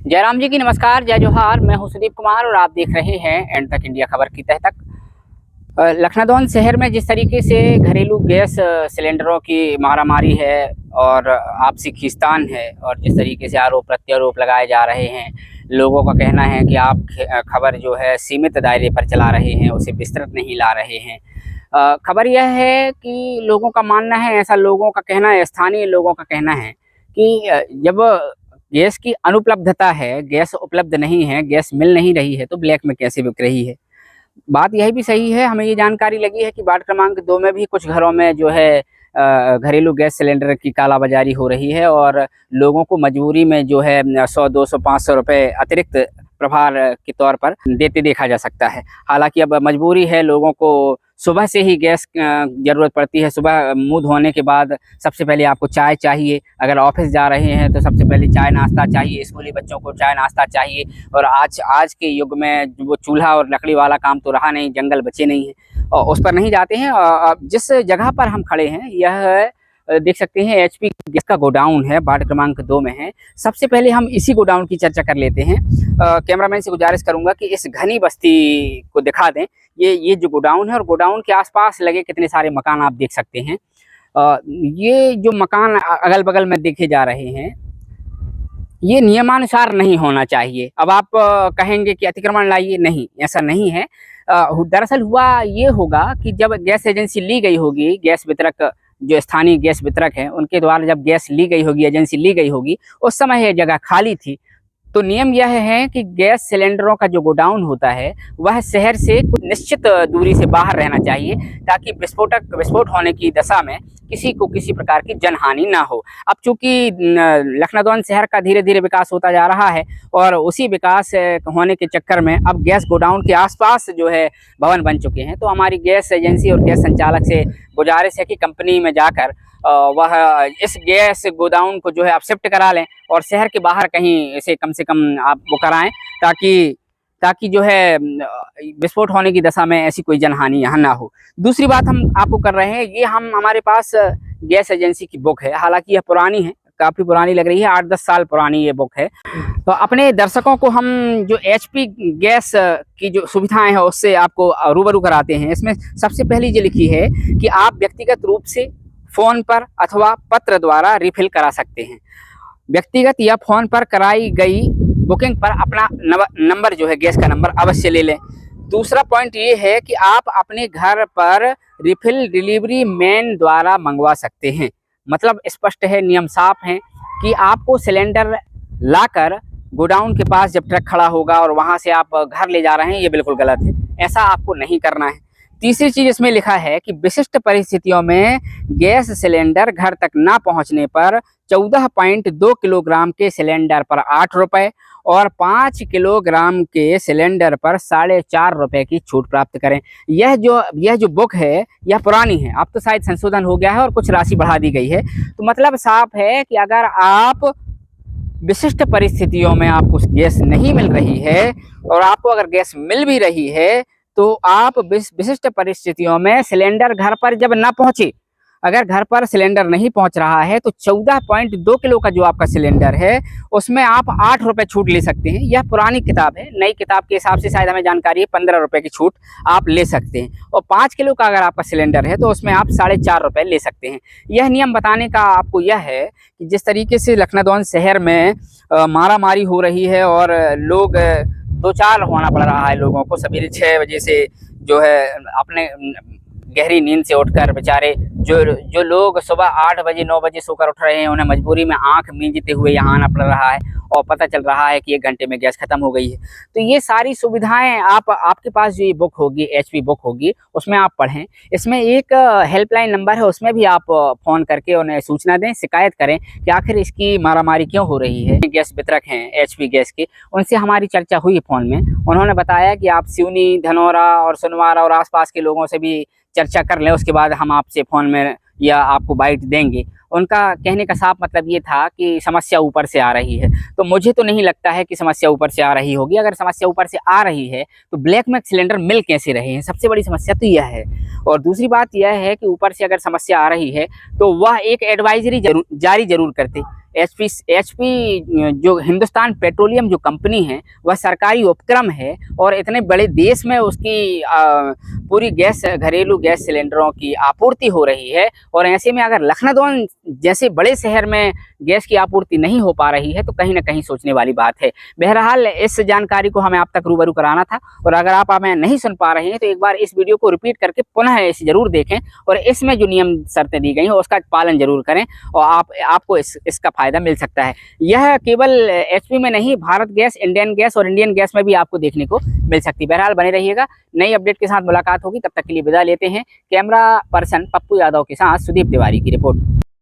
जयराम जी की नमस्कार, जय जोहार। मैं हूं सुदीप कुमार और आप देख रहे हैं एंड तक इंडिया खबर की तह तक। लखनऊ शहर में जिस तरीके से घरेलू गैस सिलेंडरों की मारामारी है और आपसी खींचतान है और जिस तरीके से आरोप प्रत्यारोप लगाए जा रहे हैं, लोगों का कहना है कि आप खबर जो है सीमित दायरे पर चला रहे हैं, उसे विस्तृत नहीं ला रहे हैं। खबर यह है कि लोगों का मानना है, ऐसा लोगों का कहना है, स्थानीय लोगों का कहना है कि जब गैस की अनुपलब्धता है, गैस उपलब्ध नहीं है, गैस मिल नहीं रही है, तो ब्लैक में कैसे बिक रही है। बात यह भी सही है। हमें ये जानकारी लगी है कि वार्ड क्रमांक 2 में भी कुछ घरों में जो है घरेलू गैस सिलेंडर की कालाबाजारी हो रही है और लोगों को मजबूरी में जो है 100, 200, 500 रुपये अतिरिक्त प्रभार के तौर पर देते देखा जा सकता है। हालांकि अब मजबूरी है, लोगों को सुबह से ही गैस ज़रूरत पड़ती है। सुबह मुंह धोने के बाद सबसे पहले आपको चाय चाहिए। अगर ऑफिस जा रहे हैं तो सबसे पहले चाय नाश्ता चाहिए, स्कूली बच्चों को चाय नाश्ता चाहिए। और आज के युग में वो चूल्हा और लकड़ी वाला काम तो रहा नहीं, जंगल बचे नहीं हैं और उस पर नहीं जाते हैं। जिस जगह पर हम खड़े हैं यह देख सकते हैं एचपी गैस का गोडाउन है, वार्ड क्रमांक 2 में है। सबसे पहले हम इसी गोडाउन की चर्चा कर लेते हैं। कैमरामैन से गुजारिश करूंगा कि इस घनी बस्ती को दिखा दें। ये जो गोडाउन है और गोडाउन के आसपास लगे कितने सारे मकान आप देख सकते हैं। ये जो मकान अगल बगल में देखे जा रहे हैं, ये नियमानुसार नहीं होना चाहिए। अब आप कहेंगे कि अतिक्रमण लाइए, नहीं, ऐसा नहीं है। दरअसल हुआ ये होगा कि जब गैस एजेंसी ली गई होगी, गैस वितरक जो स्थानीय गैस वितरक हैं उनके द्वारा जब गैस ली गई होगी, एजेंसी ली गई होगी, उस समय ये जगह खाली थी। तो नियम यह है कि गैस सिलेंडरों का जो गोडाउन होता है वह शहर से कुछ निश्चित दूरी से बाहर रहना चाहिए, ताकि विस्फोट होने की दशा में किसी को किसी प्रकार की जनहानि ना हो। अब चूंकि लखनऊ शहर का धीरे धीरे विकास होता जा रहा है और उसी विकास होने के चक्कर में अब गैस गोडाउन के आसपास जो है भवन बन चुके हैं। तो हमारी गैस एजेंसी और गैस संचालक से गुजारिश है कि कंपनी में जाकर वह इस गैस गोडाउन को जो है आप शिफ्ट करा लें और शहर के बाहर कहीं इसे कम से कम आप वो कराएं, ताकि जो है विस्फोट होने की दशा में ऐसी कोई जनहानि यहाँ ना हो। दूसरी बात हम आपको कर रहे हैं, ये हमारे पास गैस एजेंसी की बुक है। हालांकि यह पुरानी है, काफ़ी पुरानी लग रही है, 8-10 साल पुरानी ये बुक है। तो अपने दर्शकों को हम जो एचपी गैस की जो सुविधाएं हैं उससे आपको रूबरू कराते हैं। इसमें सबसे पहली जो लिखी है कि आप व्यक्तिगत रूप से फ़ोन पर अथवा पत्र द्वारा रिफिल करा सकते हैं। व्यक्तिगत या फ़ोन पर कराई गई बुकिंग पर अपना नंबर जो है गैस का नंबर अवश्य ले लें। दूसरा पॉइंट ये है कि आप अपने घर पर रिफिल डिलीवरी मैन द्वारा मंगवा सकते हैं। मतलब स्पष्ट है, नियम साफ हैं कि आपको सिलेंडर लाकर गोडाउन के पास जब ट्रक खड़ा होगा और वहाँ से आप घर ले जा रहे हैं, ये बिल्कुल गलत है, ऐसा आपको नहीं करना है। तीसरी चीज़ इसमें लिखा है कि विशिष्ट परिस्थितियों में गैस सिलेंडर घर तक ना पहुंचने पर 14.2 किलोग्राम के सिलेंडर पर 8 रुपये और 5 किलोग्राम के सिलेंडर पर 4.5 रुपये की छूट प्राप्त करें। यह जो बुक है यह पुरानी है, अब तो शायद संशोधन हो गया है और कुछ राशि बढ़ा दी गई है। तो मतलब साफ है कि अगर आप विशिष्ट परिस्थितियों में आपको गैस नहीं मिल रही है और आपको अगर गैस मिल भी रही है तो आप विशिष्ट परिस्थितियों में सिलेंडर घर पर जब ना पहुंचे, अगर घर पर सिलेंडर नहीं पहुंच रहा है तो 14.2 किलो का जो आपका सिलेंडर है उसमें आप 8 रुपये छूट ले सकते हैं। यह पुरानी किताब है, नई किताब के हिसाब से शायद हमें जानकारी है 15 रुपये की छूट आप ले सकते हैं। और 5 किलो का अगर आपका सिलेंडर है तो उसमें आप 4.5 रुपये ले सकते हैं। यह नियम बताने का आपको यह है कि जिस तरीके से लखनऊ शहर में मारामारी हो रही है और लोग दो चार होना पड़ रहा है लोगों को, सवेरे 6 बजे से जो है अपने गहरी नींद से उठकर बेचारे जो लोग सुबह 8 बजे 9 बजे सोकर उठ रहे हैं, उन्हें मजबूरी में आंख मींजते हुए यहाँ आना पड़ रहा है और पता चल रहा है कि 1 घंटे में गैस खत्म हो गई है। तो ये सारी सुविधाएं आपके पास जो ये बुक होगी, एचपी बुक होगी, उसमें आप पढ़ें। इसमें एक हेल्पलाइन नंबर है, उसमें भी आप फ़ोन करके उन्हें सूचना दें, शिकायत करें कि आखिर इसकी मारामारी क्यों हो रही है। गैस वितरक हैं एचपी गैस के, उनसे हमारी चर्चा हुई फ़ोन में। उन्होंने बताया कि आप सिवनी, धनौरा और सोनवारा और आसपास के लोगों से भी चर्चा कर लें, उसके बाद हम आपसे फ़ोन में या आपको बाइट देंगे। उनका कहने का साफ मतलब ये था कि समस्या ऊपर से आ रही है। तो मुझे तो नहीं लगता है कि समस्या ऊपर से आ रही होगी। अगर समस्या ऊपर से आ रही है तो ब्लैक में सिलेंडर मिल कैसे रहे हैं, सबसे बड़ी समस्या तो यह है। और दूसरी बात यह है कि ऊपर से अगर समस्या आ रही है तो वह एक एडवाइजरी जारी जरूर करते। एचपी जो हिंदुस्तान पेट्रोलियम जो कंपनी है वह सरकारी उपक्रम है और इतने बड़े देश में उसकी पूरी घरेलू गैस सिलेंडरों की आपूर्ति हो रही है, और ऐसे में अगर लखनऊ जैसे बड़े शहर में गैस की आपूर्ति नहीं हो पा रही है तो कहीं ना कहीं सोचने वाली बात है। बहरहाल इस जानकारी को हमें आप तक रूबरू कराना था, और अगर आप हमें नहीं सुन पा रहे हैं तो एक बार इस वीडियो को रिपीट करके पुनः इसे जरूर देखें और इसमें जो नियम शर्तें दी गई हैं उसका पालन जरूर करें और आपको इसका फायदा मिल सकता है। यह केवल एचपी में नहीं, भारत गैस, इंडियन गैस और इंडियन गैस में भी आपको देखने को मिल सकती है। बहरहाल बने रहिएगा, नई अपडेट के साथ मुलाकात होगी, तब तक के लिए विदा लेते हैं। कैमरा पर्सन पप्पू यादव के साथ सुदीप तिवारी की रिपोर्ट।